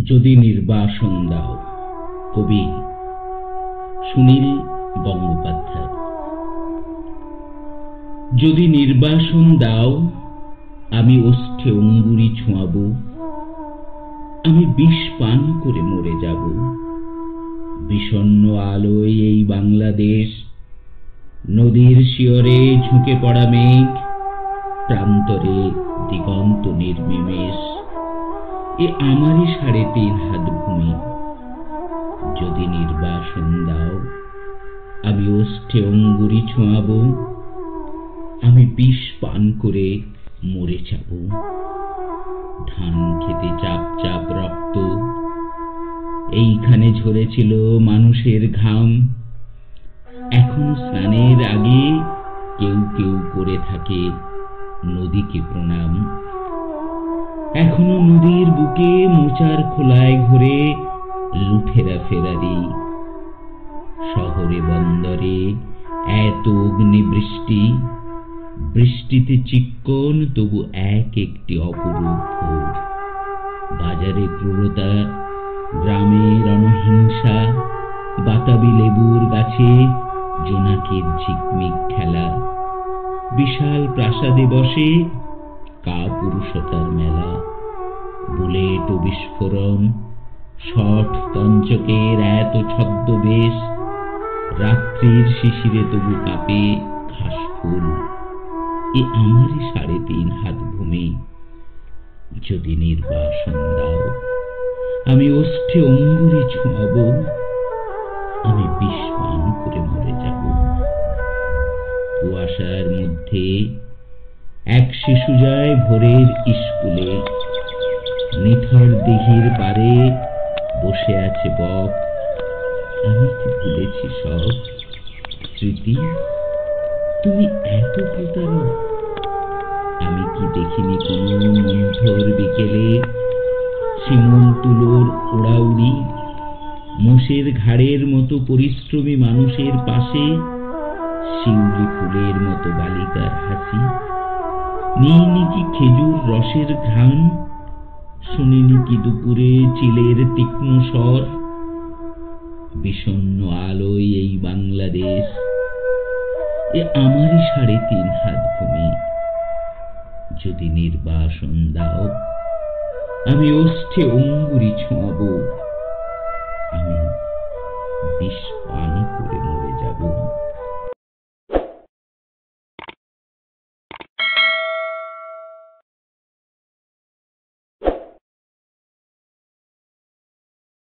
যদি নির্বাসন দাও। কবি সুনীল গঙ্গোপাধ্যায়। যদি নির্বাসন দাও, আমি ওষ্ঠে অঙ্গুরি ছোঁয়াবো, আমি বিষ পান করে মরে যাব। বিষণ্ণ আলোয় এই বাংলাদেশ, নদীর শিয়রে ঝুঁকে পড়া মেঘ, প্রান্তরে দিগন্ত নির্বিমেষ, এ আমারই ৩.৫ হাত ভূমি। যদি নির্বাসন দাও, আমি ওষ্ঠে অঙ্গুরি ছোঁয়াবো, আমি বিষ পান করে মরে যাব। ধান খেতে চাপ চাপ রক্ত, এইখানে ঝরেছিল মানুষের ঘাম। এখন স্নানের আগে কেউ কেউ করে থাকে নদীকে প্রণাম। এখনো নদীর বুকে মোচার খোলায় ঘুরে লুঠেরা ফেরারি। শহরে বন্দরে এত অগ্নিবৃষ্টি, বৃষ্টিতে চিক্কন তবু এক একটি অপরূপ ভোর। বাজারে ক্রূরতা, গ্রামে রণহিংসা, বাতাবি লেবুর গাছে জোনাকির ঝিকমিক খেলা। বিশাল প্রাসাদে বসে কাপুরুষতার মেলা। বুলেট ও বিস্ফোরণ, শট তঞ্চকের এত ছদ্মবেশ। রাত্রির শিশিরে তবু কাঁপে ঘাস ফুল, এ আমারই ৩.৫ হাত ভূমি। যদি নির্বাসন দাও, আমি ওষ্ঠে অঙ্গুরি ছোঁয়াবো, আমি বিষ পান করে মরে যাব। কুয়াশার মধ্যে এক শিশু যায় ভোরের স্কুলে। নিথর দিঘির পারে বসে আছে বক। আমি কি ভুলেছি সব স্মৃতি? তুমি এত প্রতারক। আমি কি দেখিনি কোনো মন্থর বিকেলে শিমুল তুলোর ওড়াউড়ি, মোষের ঘাড়ের মতো পরিশ্রমী মানুষের পাশে শিউলি ফুলের মতো বালিকার হাসি? নিইনি কি খেজুর রসের ঘ্রাণ? শুনিনি কি দুপুরে চিলের তীক্ষ্ণ স্বর? বিষণ্ণ আলোয় এই বাংলাদেশ, এ আমারই ৩.৫ হাত ভূমি। যদি নির্বাসন দাও, আমি ওষ্ঠে অঙ্গুরি ছোঁয়াবো, আমি বিষ পান